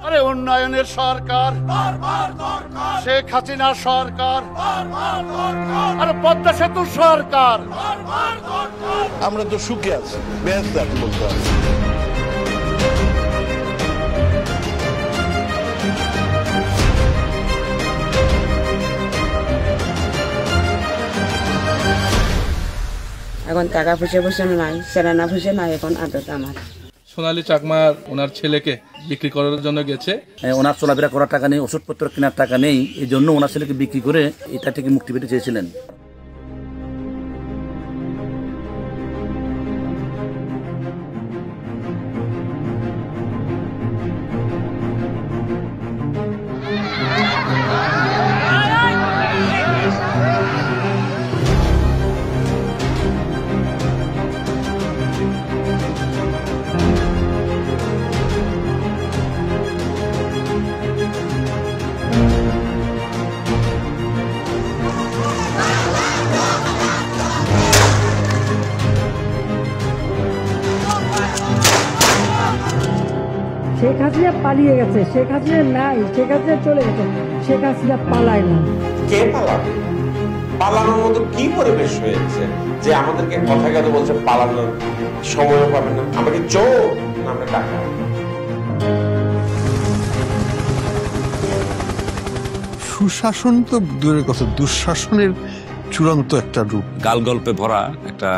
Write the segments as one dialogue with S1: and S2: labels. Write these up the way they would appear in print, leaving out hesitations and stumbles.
S1: আরে উন্নয়নের সরকার, শেখ হাসিনা সরকার, আর পদ্মা সেতু সরকার।
S2: আমরা তো সুখে আছি, ব্যস্ত আছি বলতে হবে।
S3: এখন টাকা পয়সা নাই, সেরানা পয়সা নাই, এখন আদত আমার।
S4: সোনালী চাকমার ওনার ছেলেকে বিক্রি করার জন্য গেছে।
S5: ওনার চলাফেরা করার টাকা নেই, ওষুধপত্র কেনার টাকা নেই, এই জন্য ওনার ছেলেকে বিক্রি করে এটা থেকে মুক্তি পেতে চেয়েছিলেন।
S6: শেখ হাসিনা পালিয়ে গেছে, শেখ হাসিনা নাই, শেখ হাসিনা চলে গেছে, শেখ হাসিনা পালায় না।
S7: কে পালাবে? পালানোর মতো কি পরিবেশ হয়েছে যে আমাদেরকে কথা কথা বলছে পালানোর সময়ও পাবে না? আমাকে চোর না আমরা টাকা?
S2: সুশাসন তো দূরের কথা, দুঃশাসনের চূড়ান্ত একটা রূপ।
S8: গাল গল্পে ভরা একটা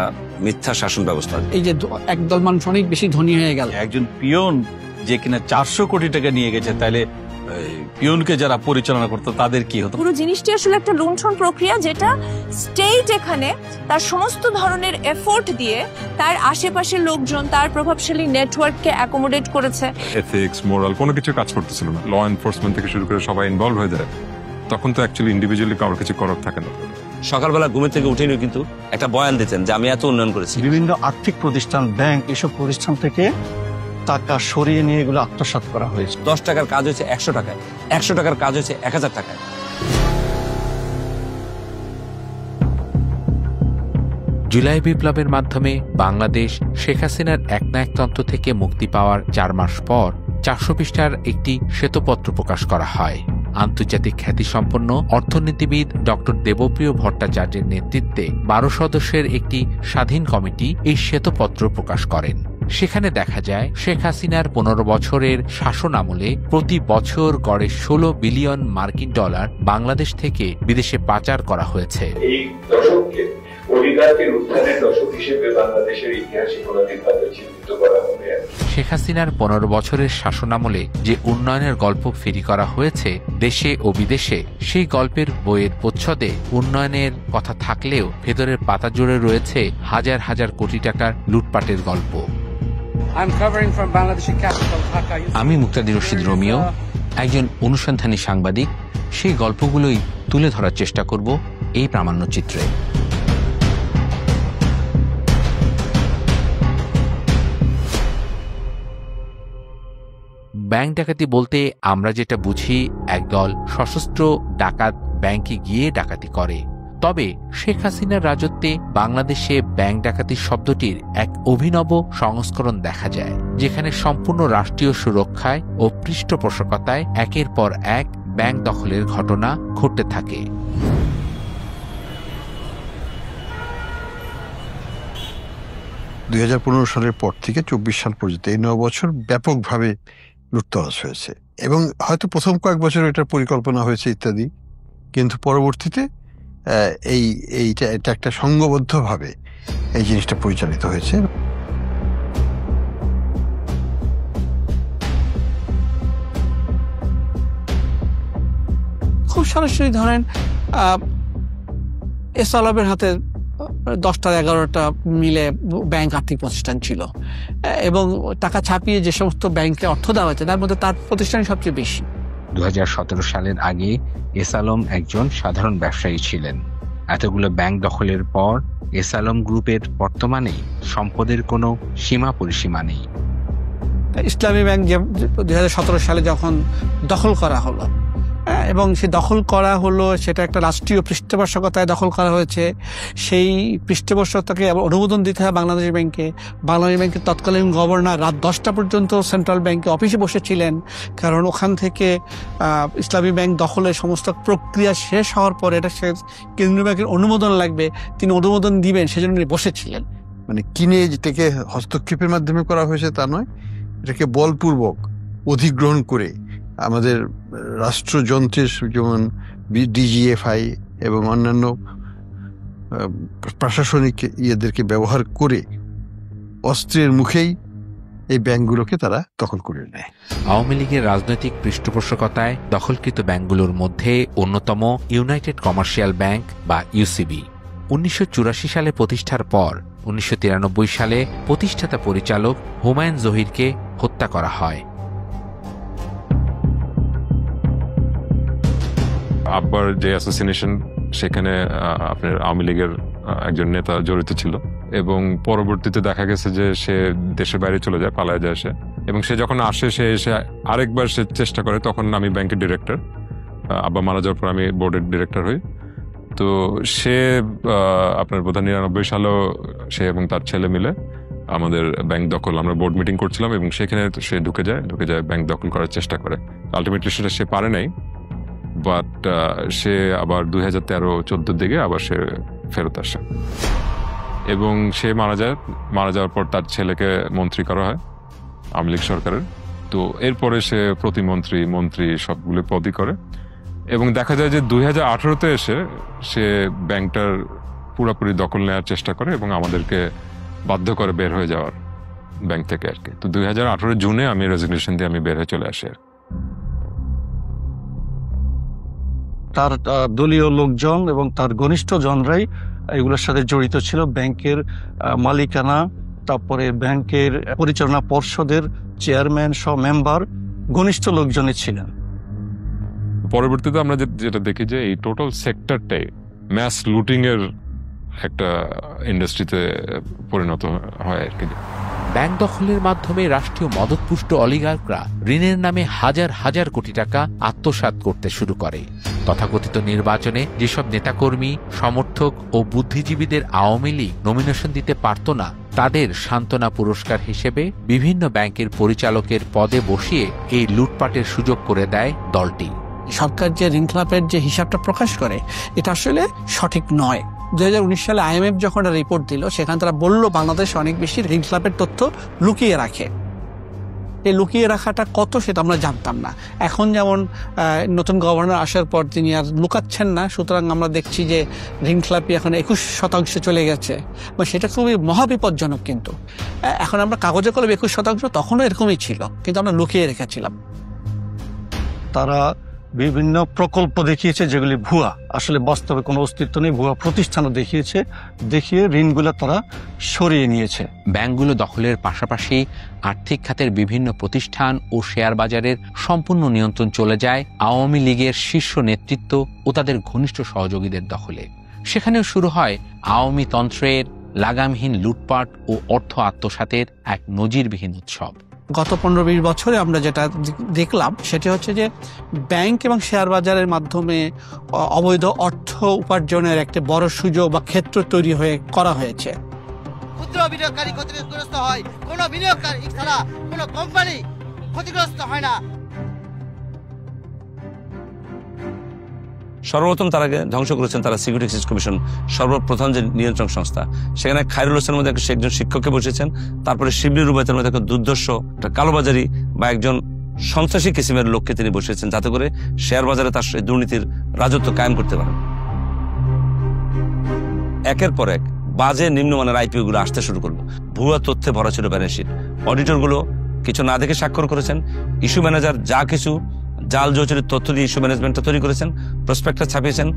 S8: মিথ্যা শাসন ব্যবস্থা।
S9: এই যে একদল মানুষ অনেক বেশি ধনী হয়ে গেল।
S10: একজন পিয়ন যে কিনা 400 কোটি টাকা নিয়ে গেছে, তাহলে পিয়নকে যারা পরিচালনা করতো তাদের কি হতো?
S11: পুরো জিনিসটি আসলে একটা লুণ্ঠন প্রক্রিয়া, যেটা স্টেট এখানে তার সমস্ত ধরনের এফোর্ট দিয়ে তার আশেপাশের লোকজন, তার প্রভাবশালী নেটওয়ার্ককে অ্যাকোমোডেট করেছে।
S12: এথিক্স, মোরাল কোনো কিছু কাজ করতেছিল না। ল এনফোর্সমেন্ট থেকে শুরু করে সবাই ইনভলভ হয়ে যায়। তখন তো অ্যাকচুয়ালি ইন্ডিভিজুয়ালি কারোর কিছু করার থাকে না।
S8: সকালবেলা ঘুমের থেকে উঠেনি কিন্তু একটা বয়ান দিতেন যে আমি এত উন্নয়ন করেছি।
S9: বিভিন্ন আর্থিক প্রতিষ্ঠান, ব্যাংক, এসব প্রতিষ্ঠান থেকে টাকা সরিয়ে নিয়ে এগুলো আত্মসাৎ করা হয়েছে।
S8: 10 টাকার কাজ হয়েছে 100 টাকায়, 100 টাকার কাজ হয়েছে 1000 টাকায়।
S13: জুলাই বিপ্লবের মাধ্যমে বাংলাদেশ শেখ হাসিনার একনায়কতন্ত্র থেকে মুক্তি পাওয়ার 4 মাস পর 400 পৃষ্ঠার একটি শ্বেতপত্র প্রকাশ করা হয়। আন্তর্জাতিক খ্যাতিসম্পন্ন অর্থনীতিবিদ ডক্টর দেবপ্রিয় ভট্টাচার্যের নেতৃত্বে 12 সদস্যের একটি স্বাধীন কমিটি এই শ্বেতপত্র প্রকাশ করেন। সেখানে দেখা যায় শেখ হাসিনার 15 বছরের শাসন আমলে প্রতি বছর গড়ে 16 বিলিয়ন মার্কিন ডলার বাংলাদেশ থেকে বিদেশে পাচার করা হয়েছে।
S14: এই দশককে অলিগার্কের উত্থানের দশক হিসেবে বাংলাদেশের ইতিহাসে কোনদিনভাবে চিহ্নিত করা হবে।
S13: শেখ হাসিনার 15 বছরের শাসনামলে যে উন্নয়নের গল্প ফেরি করা হয়েছে দেশে ও বিদেশে, সেই গল্পের বইয়ের প্রচ্ছদে উন্নয়নের কথা থাকলেও ভেতরের পাতা জুড়ে রয়েছে হাজার হাজার কোটি টাকার লুটপাটের গল্প। আমি মুক্তাদির রশিদ রোমিও, একজন অনুসন্ধানী সাংবাদিক। সেই গল্পগুলোই তুলে ধরার চেষ্টা করব এই প্রামাণ্যচিত্রে। ব্যাংক ডাকাতি বলতে আমরা যেটা বুঝি, একদল সশস্ত্র ডাকাত ব্যাংকে গিয়ে ডাকাতি করে। তবে শেখ হাসিনার রাজত্বে বাংলাদেশে ব্যাংক ডাকাতি শব্দটির এক অভিনব সংস্করণ দেখা যায়, যেখানে সম্পূর্ণ রাষ্ট্রীয় সুরক্ষায় ও পৃষ্ঠপোষকতায় একের পর এক ব্যাংক দখলের ঘটনা ঘটতে থাকে।
S2: 2015 সালের পর থেকে 24 সাল পর্যন্ত এই 9 বছর ব্যাপকভাবে লুটতরাজ হয়েছে, এবং হয়তো প্রথম কয়েক বছর এটার পরিকল্পনা হয়েছে ইত্যাদি, কিন্তু পরবর্তীতে এটা একটা সংঘবদ্ধভাবে এই জিনিসটা পরিচালিত হয়েছে।
S9: খুব সরাসরি ধরেন এস আলমের হাতে 10টা-11টা মিলে ব্যাংক আর্থিক প্রতিষ্ঠান ছিল, এবং টাকা ছাপিয়ে যে সমস্ত ব্যাংকে অর্থ দেওয়া হয়েছে তার মধ্যে তার প্রতিষ্ঠান সবচেয়ে বেশি।
S13: 2017 সালের আগে এস আলম একজন সাধারণ ব্যবসায়ী ছিলেন। এতগুলো ব্যাংক দখলের পর এস আলম গ্রুপের বর্তমানে সম্পদের কোনো সীমা পরিসীমা নেই।
S9: ইসলামী ব্যাংক 2017 সালে যখন দখল করা হলো, এবং সে দখল করা হলো, সেটা একটা রাষ্ট্রীয় পৃষ্ঠপোষকতায় দখল করা হয়েছে। সেই পৃষ্ঠপোষকতাকে অনুমোদন দিতে হয় বাংলাদেশ ব্যাংকে। বাংলাদেশ ব্যাংকের তৎকালীন গভর্নর রাত 10টা পর্যন্ত সেন্ট্রাল ব্যাংকে অফিসে বসেছিলেন, কারণ ওখান থেকে ইসলামী ব্যাংক দখলের সমস্ত প্রক্রিয়া শেষ হওয়ার পরে এটা কেন্দ্রীয় ব্যাংকের অনুমোদন লাগবে, তিনি অনুমোদন দিবেন, সেজন্য বসেছিলেন।
S2: মানে কিনে যেটাকে হস্তক্ষেপের মাধ্যমে করা হয়েছে তা নয়, এটাকে বলপূর্বক অধিগ্রহণ করে আমাদের রাষ্ট্রযন্ত্রের যেমন ডিজিএফআই এবং অন্যান্য প্রশাসনিক ইয়েদেরকে ব্যবহার করে অস্ত্রের মুখেই এই ব্যাংকগুলোকে তারা দখল করে নেয়।
S13: আওয়ামী লীগের রাজনৈতিক পৃষ্ঠপোষকতায় দখলকৃত ব্যাংকগুলোর মধ্যে অন্যতম ইউনাইটেড কমার্শিয়াল ব্যাংক বা ইউসিবি। 1984 সালে প্রতিষ্ঠার পর 1993 সালে প্রতিষ্ঠাতা পরিচালক হুমায়ুন জহিরকে হত্যা করা হয়।
S12: আব্বার যে অ্যাসোসিনেশন, সেখানে আপনার আওয়ামী লীগের একজন নেতা জড়িত ছিল এবং পরবর্তীতে দেখা গেছে যে সে দেশের বাইরে চলে যায়, পালায় যায় সে। এবং সে যখন আসে, সে এসে আরেকবার সে চেষ্টা করে, তখন আমি ব্যাংকের ডিরেক্টর, আব্বা মারা যাওয়ার পর আমি বোর্ডের ডিরেক্টর হই। তো সে আপনার বোধহয় 99 সালেও সে এবং তার ছেলে মিলে আমাদের ব্যাংক দখল, আমরা বোর্ড মিটিং করছিলাম এবং সেখানে সে ঢুকে যায় ব্যাংক দখল করার চেষ্টা করে। আলটিমেটলি সেটা সে পারে নাই, বাট সে আবার 2013-14 দিকে আবার সে ফেরত আসে এবং সে মারা যাওয়ার পর তার ছেলেকে মন্ত্রী করা হয় আওয়ামী লীগ সরকারের। তো এরপরে সে প্রতিমন্ত্রী, মন্ত্রী সবগুলো পদই করে এবং দেখা যায় যে 2018-তে এসে সে ব্যাংকটার পুরোপুরি দখল নেওয়ার চেষ্টা করে এবং আমাদেরকে বাধ্য করে বের হয়ে যাওয়ার ব্যাংক থেকে আর কি। তো 2018 জুনে আমি রেজিগনেশন দিয়ে আমি বের হয়ে চলে আসি।
S15: তার দলীয় লোকজন এবং তার ঘনিষ্ঠ জনরাই এগুলোর সাথে জড়িত ছিল। ব্যাংকের মালিকানা, তারপরে ব্যাংকের পরিচালনা পর্ষদের চেয়ারম্যান সহ মেম্বার ঘনিষ্ঠ লোকজনই ছিলেন।
S12: পরবর্তীতে আমরা যেটা দেখি যে এই টোটাল সেক্টরটাই ম্যাস লুটিং এর একটা ইন্ডাস্ট্রিতে পরিণত হয় আর কি।
S13: ব্যাংক দখলের মাধ্যমে রাষ্ট্রীয় মদতপুষ্ট অলিগার্করা ঋণের নামে হাজার হাজার কোটি টাকা আত্মসাৎ করতে শুরু করে। তথাকথিত নির্বাচনে যেসব নেতাকর্মী, সমর্থক ও বুদ্ধিজীবীদের আওয়ামী লীগ নমিনেশন দিতে পারত না, তাদের সান্ত্বনা পুরস্কার হিসেবে বিভিন্ন ব্যাংকের পরিচালকের পদে বসিয়ে এই লুটপাটের সুযোগ করে দেয় দলটি।
S9: সরকার যে ঋণ খেলাপের যে হিসাবটা প্রকাশ করে, এটা আসলে সঠিক নয়। 2019 সালে IMF যখন একটা রিপোর্ট দিল, সেখানে তারা বলল বাংলাদেশ অনেক বেশি ঋণ খেলাপের তথ্য লুকিয়ে রাখে। এই লুকিয়ে রাখাটা কত সেটা আমরা জানতাম না। এখন যেমন নতুন গভর্নর আসার পর তিনি আর লুকাচ্ছেন না, সুতরাং আমরা দেখছি যে ঋণ খেলাপি এখন 21% চলে গেছে। সেটা খুবই মহাবিপজ্জনক। কিন্তু এখন আমরা কাগজে কলমে 21%, তখনও এরকমই ছিল, কিন্তু আমরা লুকিয়ে রেখেছিলাম।
S15: তারা বিভিন্ন প্রকল্প দেখিয়েছে যেগুলি ভুয়া, আসলে বাস্তবে কোনো অস্তিত্ব নেই, ভুয়া প্রতিষ্ঠানও দেখিয়ে ঋণগুলো তারা সরিয়ে নিয়েছে।
S13: ব্যাংকগুলো দখলের পাশাপাশি আর্থিক খাতের বিভিন্ন প্রতিষ্ঠান ও শেয়ার বাজারের সম্পূর্ণ নিয়ন্ত্রণ চলে যায় আওয়ামী লীগের শীর্ষ নেতৃত্ব ও তাদের ঘনিষ্ঠ সহযোগীদের দখলে। সেখানেও শুরু হয় আওয়ামী তন্ত্রের লাগামহীন লুটপাট ও অর্থ আত্মসাতের এক নজিরবিহীন উৎসব।
S9: গত 15-20 বছরে আমরা যেটা দেখলাম সেটা হচ্ছে যে ব্যাংক এবং শেয়ার বাজারের মাধ্যমে অবৈধ অর্থ উপার্জনের একটা বড় সুযোগ বা ক্ষেত্র তৈরি করা হয়েছে।
S16: ক্ষুদ্র বিনিয়োগকারী ক্ষতিগ্রস্ত হয়, কোনো বিনিয়োগকারী ছাড়া কোনো কোম্পানি ক্ষতিগ্রস্ত হয় না।
S8: সর্বপ্রথম তারা ধ্বংস করেছেন তারা সিকিউরিটি এক্সচেঞ্জ কমিশন, সর্বপ্রধান যে নিয়ন্ত্রণ সংস্থা। সেখানে খায়রুল হোসেনের মধ্যে একজন শিক্ষককে বসেছেন, তারপরে শিবলি রুবায়তের মধ্যে একটা দুর্দর্শ কালোবাজারি বা একজন সন্ত্রাসী কিসিমের লোককে তিনি বসেছেন, যাতে করে শেয়ার বাজারে তার দুর্নীতির রাজত্ব কায়েম করতে পারেন। একের পর এক বাজে নিম্নমানের আইপিও গুলো আসতে শুরু করলো। ভুয়া তথ্যে ভরা ছিল ব্যালেন্স শিট। অডিটর গুলো কিছু না দেখে স্বাক্ষর করেছেন। ইস্যু ম্যানেজার যা কিছু জাল জোচের তথ্য দিয়ে ইস্যু ম্যানেজমেন্টটা তৈরি করেছেন, প্রসপেক্টাস ছাপিয়েছেন,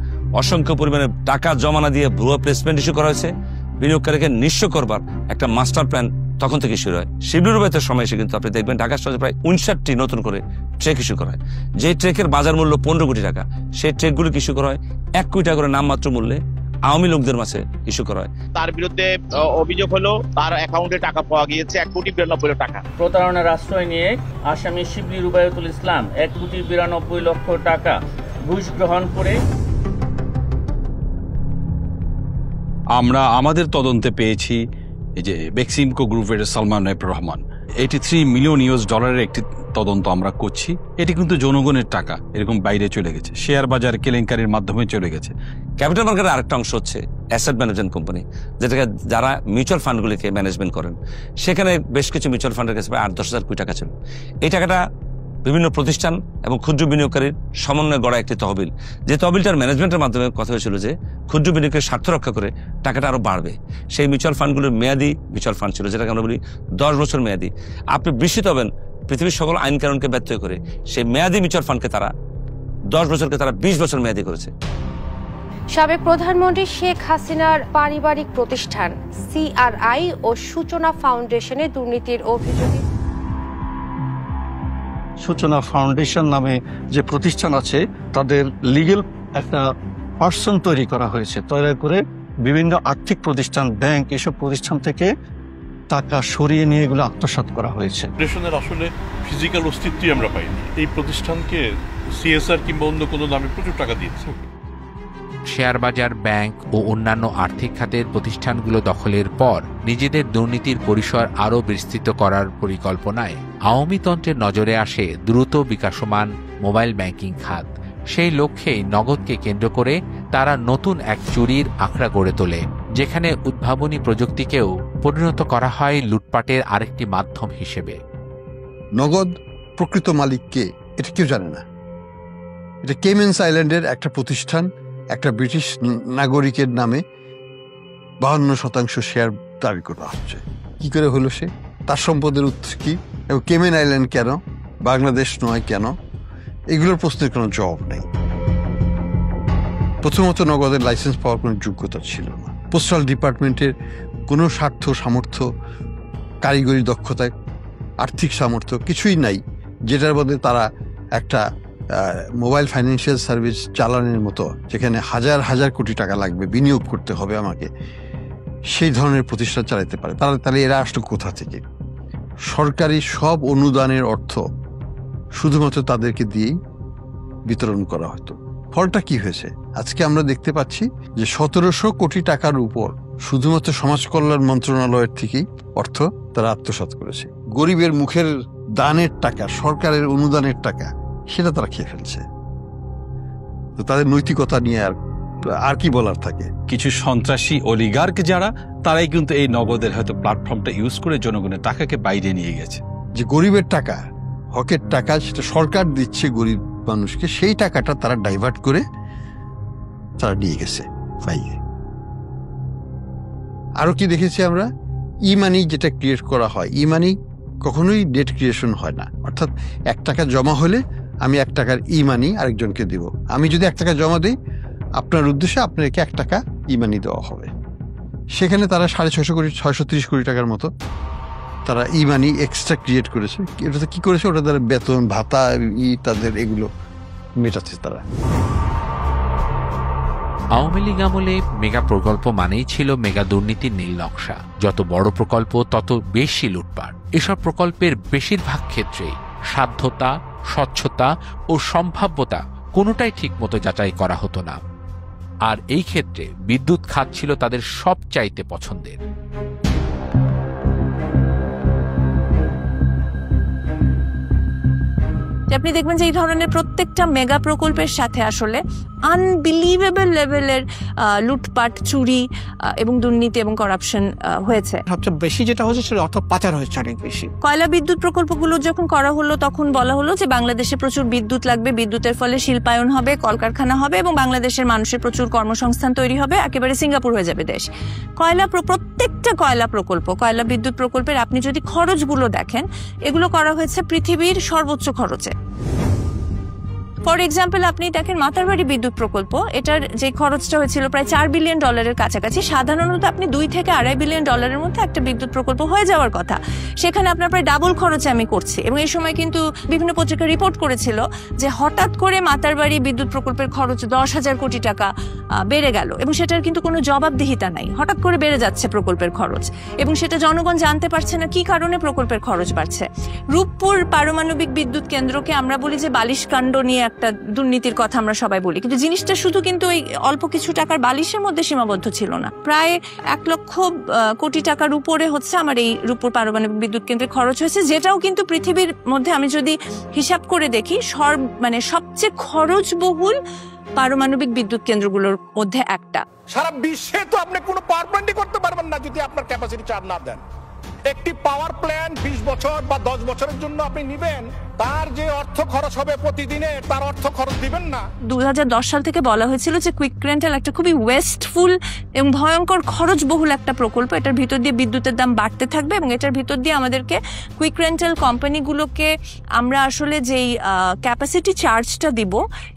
S8: অসংখ্য পরিমাণে টাকা জমা না দিয়ে ভুয়া প্লেসমেন্ট ইস্যু করা হয়েছে। বিনিয়োগকারীকে নিঃস্ব করবার একটা মাস্টার প্ল্যান তখন থেকে শুরু হয়। শিবলি রুবায়তের সময় এসে কিন্তু আপনি দেখবেন ঢাকা শহরে প্রায় 59টি নতুন করে ট্রেক ইস্যু করা হয়। যে ট্রেকের বাজার মূল্য 15 কোটি টাকা, সেই ট্রেকগুলো ইস্যু করা হয় 1 কোটি টাকা করে নামমাত্র মূল্যে আওয়ামী লোকদের মাঝে ইস্যু করা হয়।
S17: তার বিরুদ্ধে অভিযোগ হলো তার অ্যাকাউন্টে টাকা পাওয়া গিয়েছে 1,92,00,000 টাকা।
S18: প্রতারণার আশ্রয় নিয়ে আসামি শিবলি রুবায়তুল ইসলাম 1,92,00,000 টাকা
S16: ঘুষ গ্রহণ করে।
S10: আমরা আমাদের তদন্তে পেয়েছি এই যে বেক্সিমকো গ্রুপের Salman F Rahman 83 million US ডলারের একটি তদন্ত আমরা করছি। এটি কিন্তু জনগণের টাকা এরকম বাইরে চলে গেছে, শেয়ার বাজার কেলেঙ্কারির মাধ্যমে চলে গেছে।
S8: ক্যাপিটাল মার্কেটের আরেকটা অংশ হচ্ছে অ্যাসেট ম্যানেজমেন্ট কোম্পানি, যেটাকে যারা মিউচুয়াল ফান্ডগুলিকে ম্যানেজমেন্ট করেন। সেখানে বেশ কিছু মিউচুয়াল ফান্ডের কাছে 8-10 হাজার কোটি টাকা ছিল। এই টাকাটা বিভিন্ন প্রতিষ্ঠান এবং ক্ষুদ্র বিনিয়োগকারীর সমন্বয়ে গড়া একটি তহবিল, যে তহবিলটার ম্যানেজমেন্টের মাধ্যমে কথা হয়েছিল যে ক্ষুদ্র বিনিয়োগের স্বার্থ রক্ষা করে টাকাটা আরো বাড়বে। সেই মিউচুয়াল ফান্ডগুলোর মেয়াদি মিউচুয়াল ফান্ড ছিল, যেটাকে আমরা বলি 10 বছর মেয়াদি। আপনি বিস্মিত হবেন, পৃথিবীর সকল আইন কানুনকে ব্যত্যয় করে সেই মেয়াদি মিউচুয়াল ফান্ডকে তারা 10 বছরকে তারা 20 বছর মেয়াদি করেছে।
S18: সাবেক প্রধানমন্ত্রী শেখ হাসিনার পারিবারিক প্রতিষ্ঠান CRI ও সূচনা ফাউন্ডেশনে দুর্নীতির অভিযোগে
S15: সূচনা ফাউন্ডেশন নামে যে প্রতিষ্ঠান আছে তাদের লিগ্যাল একটা পার্সন তৈরি করা হয়েছে, তৈরি করে বিভিন্ন আর্থিক প্রতিষ্ঠান, ব্যাংক, এসব প্রতিষ্ঠান থেকে টাকা সরিয়ে নিয়ে এগুলো আত্মসাৎ করা হয়েছে।
S19: ফাউন্ডেশনের আসলে ফিজিক্যাল অস্তিত্বই আমরা পাইনি। এই প্রতিষ্ঠানকে CSR কিংবা অন্য কোনো নামে প্রচুর টাকা দিয়েছে।
S13: শেয়ার বাজার, ব্যাংক ও অন্যান্য আর্থিক খাতের প্রতিষ্ঠানগুলো দখলের পর নিজেদের দুর্নীতির পরিসর আরও বিস্তৃত করার পরিকল্পনায় আওয়ামী তন্ত্রের নজরে আসে দ্রুত বিকাশমান মোবাইল ব্যাংকিং খাত। সেই লক্ষ্যেই নগদকে কেন্দ্র করে তারা নতুন এক চুরির আখড়া গড়ে তোলে, যেখানে উদ্ভাবনী প্রযুক্তিকেও পরিণত করা হয় লুটপাটের আরেকটি মাধ্যম হিসেবে।
S2: নগদ প্রকৃত মালিক কে এটা কেউ জানে না। এটা কেমেন্স আইল্যান্ডের একটা প্রতিষ্ঠান, একটা ব্রিটিশ নাগরিকের নামে 52% শেয়ার দাবি করা হচ্ছে। কি করে হলো সে? তার সম্পদের উৎস কি এবং কেমেন আইল্যান্ড কেন, বাংলাদেশ নয় কেন? এগুলোর প্রশ্নের কোনো জবাব নেই। প্রথমত নগদের লাইসেন্স পাওয়ার কোনো যোগ্যতা ছিল না। পোস্টাল ডিপার্টমেন্টের কোনো স্বার্থ, সামর্থ্য, কারিগরি দক্ষতায়, আর্থিক সামর্থ্য কিছুই নাই, যেটার মধ্যে তারা একটা মোবাইল ফাইন্যান্সিয়াল সার্ভিস চালানোর মতো, যেখানে হাজার হাজার কোটি টাকা লাগবে, বিনিয়োগ করতে হবে আমাকে, সেই ধরনের প্রতিষ্ঠান চালাতে পারে। তাহলে এরা আসলো কোথা থেকে? সরকারি সব অনুদানের অর্থ শুধুমাত্র তাদেরকে দিয়েই বিতরণ করা হতো। ফলটা কি হয়েছে? আজকে আমরা দেখতে পাচ্ছি যে 1700 কোটি টাকার উপর শুধুমাত্র সমাজ কল্যাণ মন্ত্রণালয়ের থেকেই অর্থ তারা আত্মসাৎ করেছে। গরিবের মুখের দানের টাকা, সরকারের অনুদানের টাকা, সেটা তারা খেয়ে ফেলছে। তো তাদের নৈতিকতা নিয়ে আর কি বলার থাকে?
S10: কিছু সন্ত্রাসী অলিগার্ক যারা, তারাই কিন্তু এই নগদের হয়তো প্ল্যাটফর্মটা ইউজ করে জনগণের টাকাকে বাইরে নিয়ে গেছে।
S2: যে গরিবের টাকা, হকের টাকা, সেটা সরকার দিচ্ছে গরিব মানুষকে, সেই টাকাটা তারা ডাইভার্ট করে তারা নিয়ে গেছে বাইরে। আরো কি দেখেছি আমরা? ই মানি যেটা ক্রিয়েট করা হয়, ই মানি কখনোই ডেট ক্রিয়েশন হয় না। অর্থাৎ 1 টাকা জমা হলে আমি 1 টাকার ই মানি আরেকজনকে দেব। আমি যদি 1 টাকা জমা দিই, আপনার উদ্দেশ্যে আপনাকে 1 টাকা ই মানি দেওয়া হবে। সেখানে তারা 630 কোটি টাকার মতো তারা ই মানি এক্সট্রা ক্রিয়েট করেছে। এটাতে কি করেছে? ওটা তাদের বেতন ভাতা তাদের এগুলো মেটাচ্ছে তারা।
S13: আওয়ামী লীগ আমলে মেগা প্রকল্প মানেই ছিল মেগা দুর্নীতির নীল নকশা। যত বড় প্রকল্প তত বেশি লুটপাট। এসব প্রকল্পের বেশিরভাগ ক্ষেত্রেই সাধ্যতা, স্বচ্ছতা ও সম্ভাব্যতা কোনোটাই ঠিকমতো যাচাই করা হতো না। আর এই ক্ষেত্রে বিদ্যুৎ খাত ছিল তাদের সবচাইতে পছন্দের।
S11: আপনি দেখবেন যে এই ধরনের প্রত্যেকটা মেগা প্রকল্পের সাথে আসলে আনবিলিভেবল লেভেলের লুটপাট, চুরি এবং দুর্নীতি এবং করাপশন হয়েছে।
S9: সবচেয়ে বেশি যেটা হচ্ছে সেটা অর্থ পাচার হয়েছে অনেক বেশি।
S11: কয়লা বিদ্যুৎ প্রকল্পগুলো যখন করা হলো তখন বলা হলো যে বাংলাদেশে প্রচুর বিদ্যুৎ লাগবে, বিদ্যুতের ফলে শিল্পায়ন হবে, কলকারখানা হবে এবং বাংলাদেশের মানুষের প্রচুর কর্মসংস্থান তৈরি হবে, একেবারে সিঙ্গাপুর হয়ে যাবে দেশ। প্রত্যেকটা কয়লা বিদ্যুৎ প্রকল্পের আপনি যদি খরচগুলো দেখেন, এগুলো করা হয়েছে পৃথিবীর সর্বোচ্চ খরচে। ফর এক্সাম্পল আপনি দেখেন মাতারবাড়ি বিদ্যুৎ প্রকল্প, এটার যে খরচটা হয়েছিল প্রায় $4 বিলিয়ন কাছাকাছি। সাধারণত আপনি $2 থেকে $2.5 বিলিয়ন মধ্যে একটা বিদ্যুৎ প্রকল্প হয়ে যাওয়ার কথা, সেখানে আপনার প্রায় ডাবল খরচে আমি করছি। এবং এই সময় কিন্তু বিভিন্ন পত্রিকা রিপোর্ট করেছিল যে হঠাৎ করে মাতারবাড়ি বিদ্যুৎ প্রকল্পের খরচ 10,000 কোটি টাকা বেড়ে গেল এবং সেটার কিন্তু কোনো জবাবদিহিতা নাই। হঠাৎ করে বেড়ে যাচ্ছে প্রকল্পের খরচ এবং সেটা জনগণ জানতে পারছে না কি কারণে প্রকল্পের খরচ বাড়ছে। রূপপুর পারমাণবিক বিদ্যুৎ কেন্দ্রকে আমরা বলি যে বালিশকাণ্ড নিয়ে একটা দুর্নীতির কথা আমরা সবাই বলি, কিন্তু জিনিসটা শুধু কিন্তু এই অল্প কিছু টাকার বালিশের মধ্যে সীমাবদ্ধ ছিল না। প্রায় 1 লক্ষ কোটি টাকার উপরে হচ্ছে আমার এই রূপপুর পারমাণবিক বিদ্যুৎ কেন্দ্রে খরচ হয়েছে, যেটাও কিন্তু পৃথিবীর মধ্যে আমি যদি হিসাব করে দেখি সবচেয়ে খরচবহুল পারমাণবিক বিদ্যুৎ কেন্দ্রগুলোর মধ্যে একটা।
S20: সারা বিশ্বে তো আপনি কোনো পাওয়ার প্ল্যান্টই করতে পারবেন না যদি আপনার ক্যাপাসিটি চার্জ না দেন। একটি পাওয়ার প্ল্যান্ট 20 বছর বা 10 বছরের জন্য আপনি নেবেন, তার যে অর্থ খরচ হবে প্রতিদিনে তার অর্থ খরচ দিবেন না।
S11: 2010 সাল থেকে বলা হয়েছিল যে কুইক রেন্টাল একটা খুবই ওয়েস্টফুল এবং ভয়ঙ্কর খরচবহুল একটা প্রকল্প, এটার ভিতর দিয়ে বিদ্যুতের দাম বাড়তে থাকবে এবং এটার ভিতর দিয়ে আমাদেরকে কুইক রেন্টাল কোম্পানিগুলোকে আমরা আসলে যেই ক্যাপাসিটি চার্জটা দিব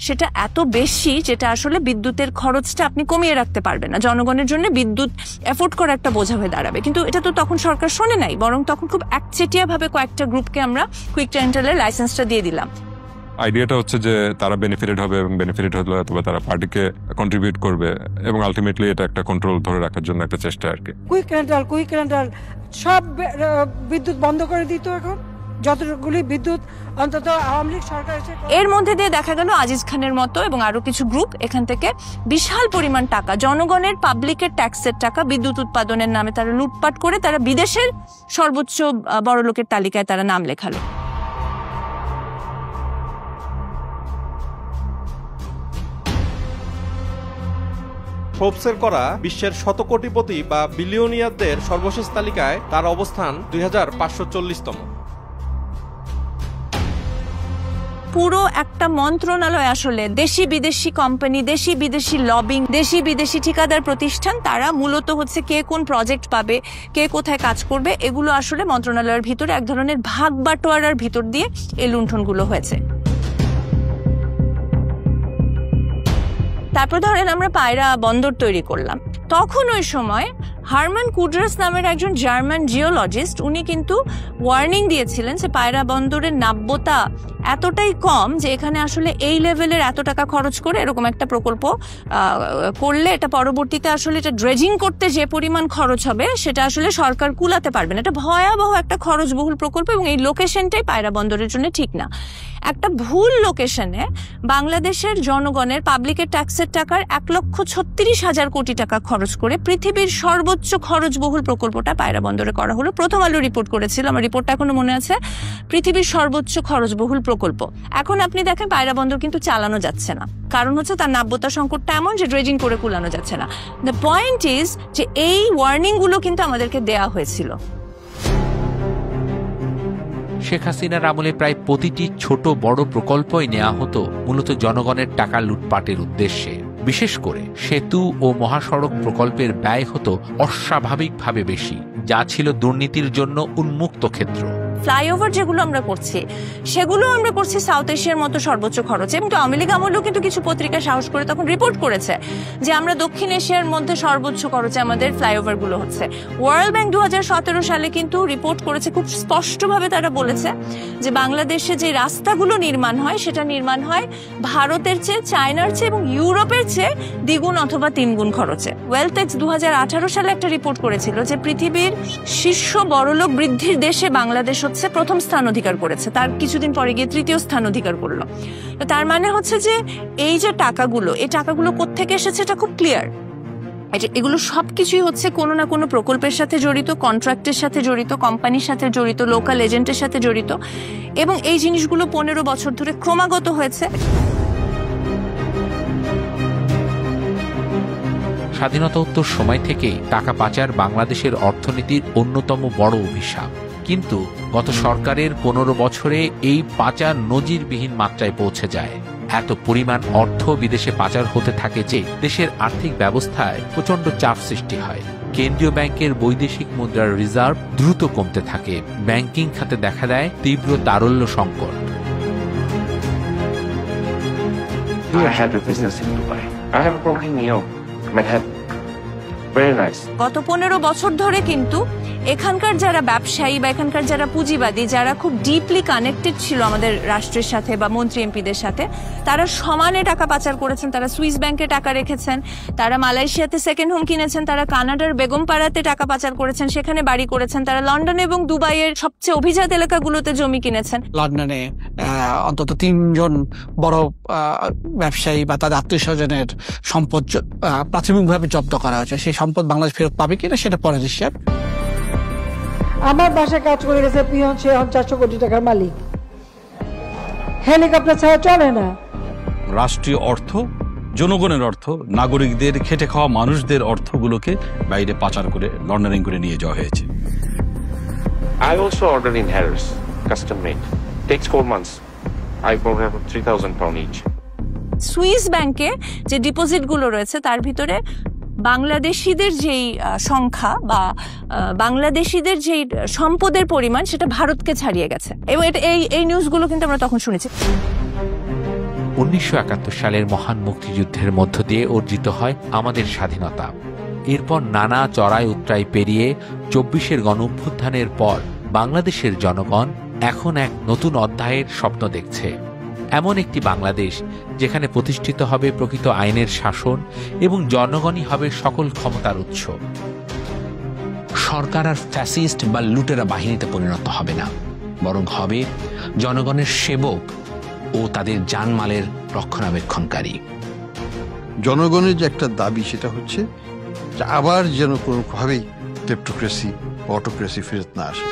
S11: সেটা এত বেশি যেটা আসলে বিদ্যুতের খরচটা আপনি কমিয়ে রাখতে পারবেন না, জনগণের জন্য বিদ্যুৎ এফোর্ড করা একটা বোঝা হয়ে দাঁড়াবে। কিন্তু এটা তো তখন সরকার শোনে নাই, বরং তখন খুব একচেটিয়া ভাবে কয়েকটা গ্রুপকে আমরা কুইক রেন্টালের লাইসেন্সটা দিয়ে দিলাম।
S12: আইডিয়াটা হচ্ছে যে তারা বেনিফিটেড হবে এবং বেনিফিটেড হলে অথবা তারা পার্টিকে কন্ট্রিবিউট করবে এবং আলটিমেটলি এটা একটা কন্ট্রোল ধরে রাখার জন্য একটা চেষ্টা আর কি।
S6: কুইক রেন্টাল সব বিদ্যুৎ বন্ধ করে দিত। এখন যতগুলি বিদ্যুৎ অন্তত আওয়ামী লীগ সরকার এসে
S11: এর মধ্যে দিয়ে দেখা গেল আজিজ খানের মতো এবং আরো কিছু গ্রুপ এখান থেকে বিশাল পরিমাণ টাকা, জনগণের পাবলিকের ট্যাক্সের টাকা বিদ্যুৎ উৎপাদনের নামে তারা লুটপাট করে তারা বিদেশের সর্বোচ্চ বড় লোকের তালিকায় তারা নাম লেখালো।
S21: ফোর্বসের করা বিশ্বের শতকোটিপতি বা বিলিয়নিয়ারদের সর্বশেষ তালিকায় তার অবস্থান 2540তম।
S11: পুরো একটা মন্ত্রণালয় আসলে দেশি বিদেশি কোম্পানি, দেশি বিদেশি লবিং, দেশি বিদেশি ঠিকাদার প্রতিষ্ঠান, তারা মূলত হচ্ছে কে কোন প্রজেক্ট পাবে, কে কোথায় কাজ করবে, এগুলো আসলে মন্ত্রণালয়ের ভিতরে এক ধরনের ভাগ বাটোয়ারার ভিতর দিয়ে এই লুণ্ঠনগুলো হয়েছে। তারপর ধরেন আমরা পায়রা বন্দর তৈরি করলাম, তখন ওই সময় হারমান কুডরাস নামের একজন জার্মান জিওলজিস্ট উনি কিন্তু ওয়ার্নিং দিয়েছিলেন যে পায়রা বন্দরের নাব্যতা এতটাই কম যে এখানে আসলে এই লেভেলের এত টাকা খরচ করে এরকম একটা প্রকল্প করলে এটা পরবর্তীতে আসলে এটা ড্রেজিং করতে যে পরিমাণ খরচ হবে সেটা আসলে সরকার কুলাতে পারবে না। এটা ভয়াবহ একটা খরচবহুল প্রকল্প এবং এই লোকেশনটাই পায়রা বন্দরের জন্য ঠিক না। একটা ভুল লোকেশনে বাংলাদেশের জনগণের পাবলিকের ট্যাক্সের টাকার 1,36,000 কোটি টাকা খরচ করে পৃথিবীর সর্বোচ্চ খরচবহুল প্রকল্পটা পায়রা বন্দরে করা হলো। প্রথম আলো রিপোর্ট করেছিল, আমার রিপোর্টটা এখনো মনে আছে, পৃথিবীর সর্বোচ্চ খরচবহুল প্রকল্প। এখন আপনি দেখেন পায়রা বন্দর কিন্তু চালানো যাচ্ছে না, কারণ হচ্ছে তার নাব্যতা সংকটটা এমন যে ড্রেজিং করে কুলানো যাচ্ছে না। দ্য পয়েন্ট ইজ যে এই ওয়ার্নিং গুলো কিন্তু আমাদেরকে দেয়া হয়েছিল।
S13: শেখ হাসিনার আমলে প্রায় প্রতিটি ছোট বড় প্রকল্পই নেওয়া হতো মূলত জনগণের টাকা লুটপাটের উদ্দেশ্যে। বিশেষ করে সেতু ও মহাসড়ক প্রকল্পের ব্যয় হতো অস্বাভাবিকভাবে বেশি, যা ছিল দুর্নীতির জন্য উন্মুক্ত ক্ষেত্র।
S11: ফ্লাইওভার যেগুলো আমরা করছি সেগুলো আমরা করছি সাউথ এশিয়ার মতো সর্বোচ্চ খরচে, এবং আওয়ামী লীগ আমলেও কিন্তু কিছু পত্রিকা সাহস করে তখন রিপোর্ট করেছে যে আমরা দক্ষিণ এশিয়ার মধ্যে সর্বোচ্চ খরচে আমাদের ফ্লাইওভার গুলো হচ্ছে। ওয়ার্ল্ড ব্যাংক 2017 সালে কিন্তু রিপোর্ট করেছে, খুব স্পষ্টভাবে তারা বলেছে যে বাংলাদেশে যে রাস্তাগুলো নির্মাণ হয় সেটা নির্মাণ হয় ভারতের চেয়ে, চায়নার চেয়ে এবং ইউরোপের চেয়ে দ্বিগুণ অথবা তিনগুণ খরচে। ওয়েলথেক্স 2018 সালে একটা রিপোর্ট করেছিল যে পৃথিবীর শীর্ষ বড়লোক বৃদ্ধির দেশে বাংলাদেশ হচ্ছে প্রথম স্থান অধিকার করেছে, তার কিছুদিন পরে গিয়ে তৃতীয় স্থান অধিকার করলো। তার মানে হচ্ছে যে এই যে টাকাগুলো, এই টাকাগুলো কোত্থেকে এসেছে এটা খুব ক্লিয়ার। এগুলো সবকিছুই হচ্ছে কোনো না কোনো প্রকল্পের সাথে জড়িত, কন্ট্রাক্টের সাথে জড়িত, কোম্পানির সাথে জড়িত, লোকাল এজেন্টের সাথে জড়িত, এবং এই জিনিসগুলো 15 বছর ধরে ক্রমাগত হয়েছে।
S13: স্বাধীনতোত্তর সময় থেকেই টাকা পাচার বাংলাদেশের অর্থনীতির অন্যতম বড় অভিশাপ। কিন্তু গত সরকারের 15 বছরে এই পাচার নজিরবিহীন মাত্রায় পৌঁছে যায়। এত পরিমাণ অর্থ বিদেশে পাচার হতে থাকে যে দেশের আর্থিক ব্যবস্থায় প্রচন্ড চাপ সৃষ্টি হয়। কেন্দ্রীয় ব্যাংকের বৈদেশিক মুদ্রার রিজার্ভ দ্রুত কমতে থাকে, ব্যাংকিং খাতে দেখা দেয় তীব্র তারল্য সংকট।
S11: গত 15 বছর ধরে কিন্তু এখানকার যারা ব্যবসায়ী বা এখানকার যারা পুঁজিবাদী, যারা খুব ডিপলি কানেক্টেড ছিল আমাদের রাষ্ট্রের সাথে বা মন্ত্রী এমপিদের সাথে, তারা সমানে টাকা পাচার করেছেন। তারা সুইস ব্যাংকে টাকা রেখেছেন, তারা মালয়েশিয়াতে সেকেন্ড হোম কিনেছেন, তারা কানাডার বেগমপাড়াতে টাকা পাচার করেছেন, সেখানে বাড়ি করেছেন, তারা লন্ডন এবং দুবাইয়ের সবচেয়ে অভিজাত এলাকাগুলোতে জমি কিনেছেন।
S9: লন্ডনে অন্তত 3 জন বড় ব্যবসায়ী বা তাদের আত্মীয় স্বজনের সম্পদ প্রাথমিকভাবে জব্দ করা হয়েছে। সেই সম্পদ বাংলাদেশ ফেরত পাবে কিনা সেটা পরের হিসাব।
S6: আমার বাসায় কাজ করে গেছে পিয়ন, সে 400 কোটি টাকার মালিক। হেলিকপ্টার ছাড়া চলে না।
S10: রাষ্ট্রীয় অর্থ, জনগণের অর্থ, নাগরিকদের খেটে খাওয়া মানুষদের অর্থগুলোকে বাইরে পাচার করে লন্ডারিং করে নিয়ে যাওয়া হয়েছে।
S1: I also ordered in Harris, custom made. Takes 4 months. I bought them 3,000 pound each.
S11: Swiss ব্যাংকে যে ডিপোজিট গুলো রয়েছে তার ভিতরে বাংলাদেশিদের যেই সংখ্যা বা বাংলাদেশিদের যেই সম্পদের পরিমাণ সেটা ভারতকে ছাড়িয়ে গেছে। এবং এই নিউজগুলো কিন্তু আমরা তখন শুনেছি।
S13: 1971 সালের মহান মুক্তিযুদ্ধের মধ্য দিয়ে অর্জিত হয় আমাদের স্বাধীনতা। এরপর নানা চড়াই উতরাই পেরিয়ে 24-এর গণঅভ্যুত্থানের পর বাংলাদেশের জনগণ এখন এক নতুন অধ্যায়ের স্বপ্ন দেখছে। এমন একটি বাংলাদেশ যেখানে প্রতিষ্ঠিত হবে প্রকৃত আইনের শাসন এবং জনগণই হবে সকল ক্ষমতার উৎস।
S22: সরকার আর ফ্যাসিস্ট বা লুটেরা বাহিনীতে পরিণত হবে না, বরং হবে জনগণের সেবক ও তাদের জানমালের রক্ষণাবেক্ষণকারী।
S2: জনগণের যে একটা দাবি সেটা হচ্ছে যে আবার যেন কোনোভাবেই ক্লেপ্টোক্রেসি, অটোক্রেসি ফেরত না আসে।